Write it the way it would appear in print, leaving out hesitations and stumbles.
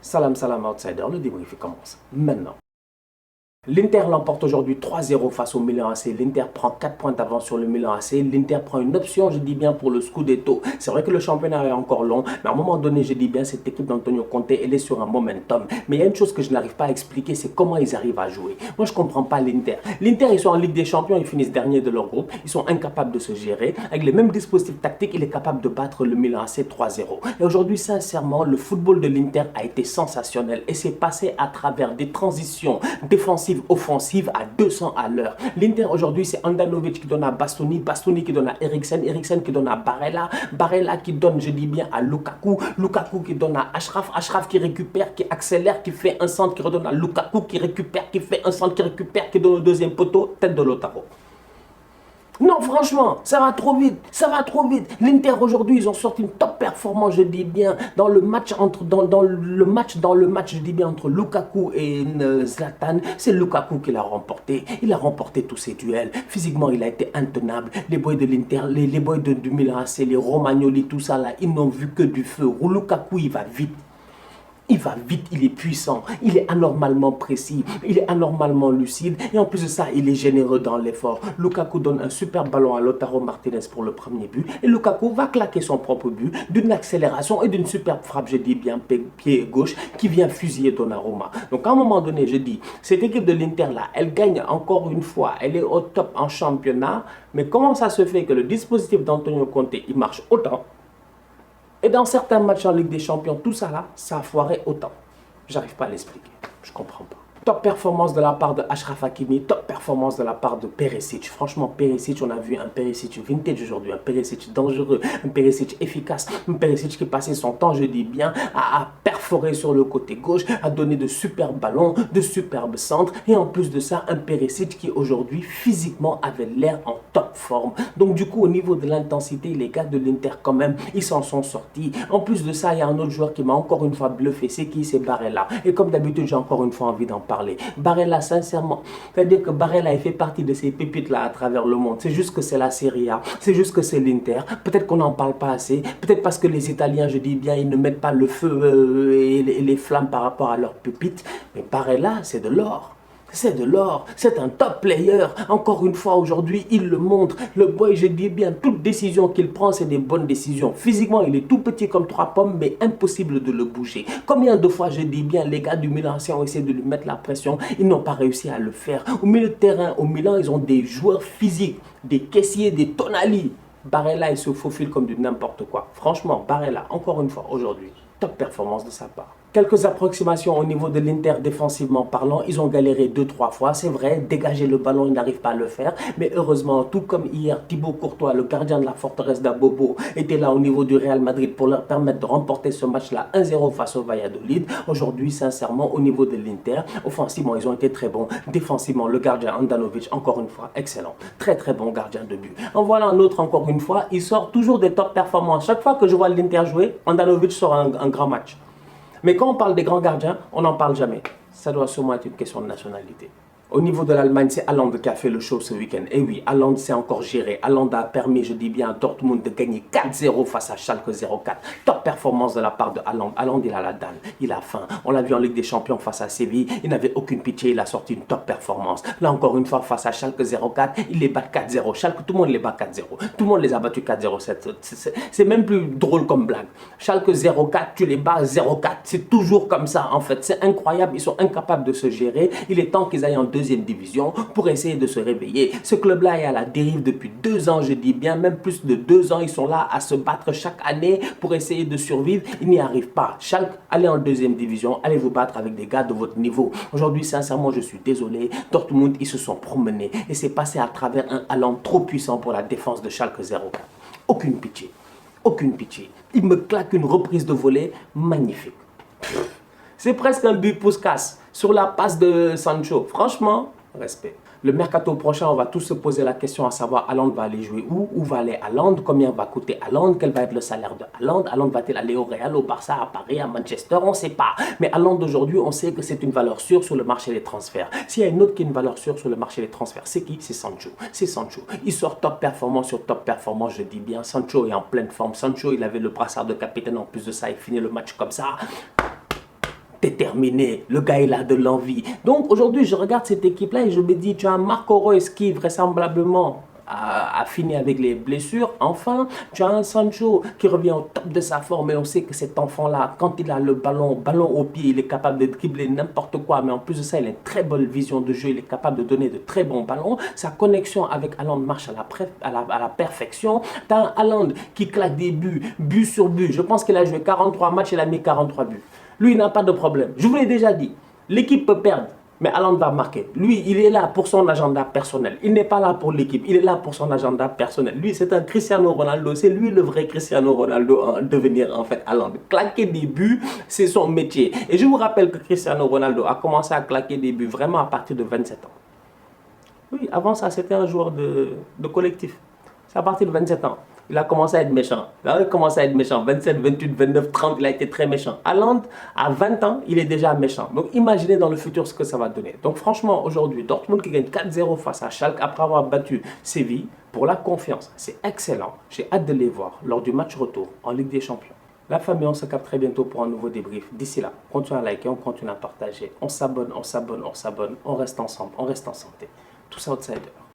Salam salam outsider, le débrief commence maintenant. L'Inter l'emporte aujourd'hui 3-0 face au Milan AC. L'Inter prend 4 points d'avance sur le Milan AC. L'Inter prend une option, je dis bien, pour le Scudetto. C'est vrai que le championnat est encore long, mais à un moment donné, je dis bien, cette équipe d'Antonio Conte, elle est sur un momentum. Mais il y a une chose que je n'arrive pas à expliquer, c'est comment ils arrivent à jouer. Moi, je ne comprends pas l'Inter. L'Inter, ils sont en Ligue des Champions, ils finissent dernier de leur groupe. Ils sont incapables de se gérer. Avec les mêmes dispositifs tactiques, il est capable de battre le Milan AC 3-0. Et aujourd'hui, sincèrement, le football de l'Inter a été sensationnel et c'est passé à travers des transitions défensives, offensive à 200 à l'heure. L'Inter aujourd'hui, c'est Handanovic qui donne à Bastoni, Bastoni qui donne à Eriksen, Eriksen qui donne à Barella, Barella qui donne, je dis bien, à Lukaku, Lukaku qui donne à Achraf, Achraf qui récupère, qui accélère, qui fait un centre, qui redonne à Lukaku, qui récupère, qui fait un centre, qui récupère, qui donne au deuxième poteau, tête de Lautaro. Non, franchement, ça va trop vite, ça va trop vite. L'Inter aujourd'hui, ils ont sorti une top performance, je dis bien, dans le match je dis bien, entre Lukaku et Zlatan. C'est Lukaku qui l'a remporté. Il a remporté tous ses duels. Physiquement, il a été intenable. Les boys de l'Inter, les boys du Milan AC, les Romagnoli, tout ça là, ils n'ont vu que du feu. Lukaku, il va vite. Il va vite, il est puissant, il est anormalement précis, il est anormalement lucide et en plus de ça, il est généreux dans l'effort. Lukaku donne un super ballon à Lautaro Martinez pour le premier but et Lukaku va claquer son propre but d'une accélération et d'une superbe frappe, je dis bien, pied gauche qui vient fusiller Donnarumma. Donc à un moment donné, je dis, cette équipe de l'Inter là, elle gagne encore une fois, elle est au top en championnat, mais comment ça se fait que le dispositif d'Antonio Conte, il marche autant? Et dans certains matchs en Ligue des Champions, tout ça là, ça a foiré autant. J'arrive pas à l'expliquer. Je comprends pas. Top performance de la part de Achraf Hakimi, top performance de la part de Perisic. Franchement, Perisic, on a vu un Perisic vintage aujourd'hui, un Perisic dangereux, un Perisic efficace, un Perisic qui passait son temps, je dis bien, à perforer sur le côté gauche, à donner de superbes ballons, de superbes centres. Et en plus de ça, un Perisic qui aujourd'hui, physiquement, avait l'air en top forme. Donc du coup, au niveau de l'intensité, les gars de l'Inter quand même, ils s'en sont sortis. En plus de ça, il y a un autre joueur qui m'a encore une fois bluffé, c'est qui? C'est Barella. Et comme d'habitude, j'ai encore une fois envie d'en parler. Barella, sincèrement, c'est-à-dire que Barella, il fait partie de ces pépites-là à travers le monde. C'est juste que c'est la Serie A, c'est juste que c'est l'Inter. Peut-être qu'on n'en parle pas assez, peut-être parce que les Italiens, je dis bien, ils ne mettent pas le feu et les flammes par rapport à leurs pépites. Mais Barella, c'est de l'or. C'est de l'or, c'est un top player. Encore une fois, aujourd'hui, il le montre. Le boy, je dis bien, toute décision qu'il prend, c'est des bonnes décisions. Physiquement, il est tout petit comme 3 pommes, mais impossible de le bouger. Combien de fois, je dis bien, les gars du Milan ont essayé de lui mettre la pression, ils n'ont pas réussi à le faire. Au milieu de terrain, au Milan, ils ont des joueurs physiques, des caissiers, des Tonali. Barella, il se faufile comme du n'importe quoi. Franchement, Barella, encore une fois, aujourd'hui, top performance de sa part. Quelques approximations au niveau de l'Inter défensivement parlant, ils ont galéré 2-3 fois, c'est vrai, dégager le ballon, ils n'arrivent pas à le faire, mais heureusement, tout comme hier, Thibaut Courtois, le gardien de la forteresse d'Abobo, était là au niveau du Real Madrid pour leur permettre de remporter ce match-là 1-0 face au Valladolid. Aujourd'hui, sincèrement, au niveau de l'Inter, offensivement, ils ont été très bons, défensivement, le gardien Handanovic, encore une fois, excellent, très très bon gardien de but. En voilà un autre, encore une fois, il sort toujours des top performances. Chaque fois que je vois l'Inter jouer, Handanovic sort un grand match. Mais quand on parle des grands gardiens, on n'en parle jamais. Ça doit sûrement être une question de nationalité. Au niveau de l'Allemagne, c'est Haaland qui a fait le show ce week-end. Et oui, Haaland s'est encore géré. Haaland a permis, je dis bien, à Dortmund de gagner 4-0 face à Schalke 04. Top performance de la part de Haaland. Haaland, il a la dalle, il a faim. On l'a vu en Ligue des Champions face à Séville. Il n'avait aucune pitié, il a sorti une top performance. Là, encore une fois, face à Schalke 04, il les bat 4-0. Schalke, tout le monde les bat 4-0. Tout le monde les a battus 4-0. C'est même plus drôle comme blague. Schalke 04, tu les bats 0-4. C'est toujours comme ça, en fait. C'est incroyable, ils sont incapables de se gérer. Il est temps qu'ils aillent en deuxième division pour essayer de se réveiller. Ce club-là est à la dérive depuis 2 ans, je dis bien, même plus de 2 ans. Ils sont là à se battre chaque année pour essayer de survivre. Ils n'y arrivent pas. Schalke, allez en deuxième division, allez vous battre avec des gars de votre niveau. Aujourd'hui, sincèrement, je suis désolé. Dortmund, ils se sont promenés et c'est passé à travers un Haaland trop puissant pour la défense de Schalke 04. Aucune pitié. Aucune pitié. Il me claque une reprise de volée magnifique. C'est presque un but Puskas sur la passe de Sancho. Franchement, respect. Le mercato prochain, on va tous se poser la question à savoir Haaland va aller jouer où va aller Haaland, combien va coûter Haaland, quel va être le salaire de Haaland, Haaland va-t-il aller au Real, au Barça, à Paris, à Manchester, on ne sait pas. Mais Haaland aujourd'hui, on sait que c'est une valeur sûre sur le marché des transferts. S'il y a une autre qui est une valeur sûre sur le marché des transferts, c'est qui? C'est Sancho. C'est Sancho. Il sort top performance sur top performance, je dis bien. Sancho est en pleine forme. Sancho, il avait le brassard de capitaine en plus de ça, il finit le match comme ça. déterminé, le gars il a de l'envie. Donc aujourd'hui je regarde cette équipe-là et je me dis, tu as un Marco Reus qui vraisemblablement a fini avec les blessures. Enfin, tu as un Sancho qui revient au top de sa forme et on sait que cet enfant-là, quand il a le ballon au pied, il est capable de dribbler n'importe quoi. Mais en plus de ça, il a une très bonne vision de jeu. Il est capable de donner de très bons ballons. Sa connexion avec Haaland marche à la perfection. Tu as un Haaland qui claque des buts, but sur but. Je pense qu'il a joué 43 matchs, il a mis 43 buts. Lui, il n'a pas de problème. Je vous l'ai déjà dit, l'équipe peut perdre. Mais Haaland va marquer. Lui, il est là pour son agenda personnel. Il n'est pas là pour l'équipe. Il est là pour son agenda personnel. Lui, c'est un Cristiano Ronaldo. C'est lui le vrai Cristiano Ronaldo en devenir en fait Haaland. Claquer des buts, c'est son métier. Et je vous rappelle que Cristiano Ronaldo a commencé à claquer des buts vraiment à partir de 27 ans. Oui, avant ça, c'était un joueur de collectif. C'est à partir de 27 ans. Il a commencé à être méchant. Il a commencé à être méchant. 27, 28, 29, 30, il a été très méchant. Haaland, à 20 ans, il est déjà méchant. Donc imaginez dans le futur ce que ça va donner. Donc franchement, aujourd'hui, Dortmund qui gagne 4-0 face à Schalke après avoir battu Séville pour la confiance. C'est excellent. J'ai hâte de les voir lors du match retour en Ligue des Champions. La famille, on se capte très bientôt pour un nouveau débrief. D'ici là, continuez à liker, on continue à partager. On s'abonne, on reste ensemble, on reste en santé. Tous outsiders.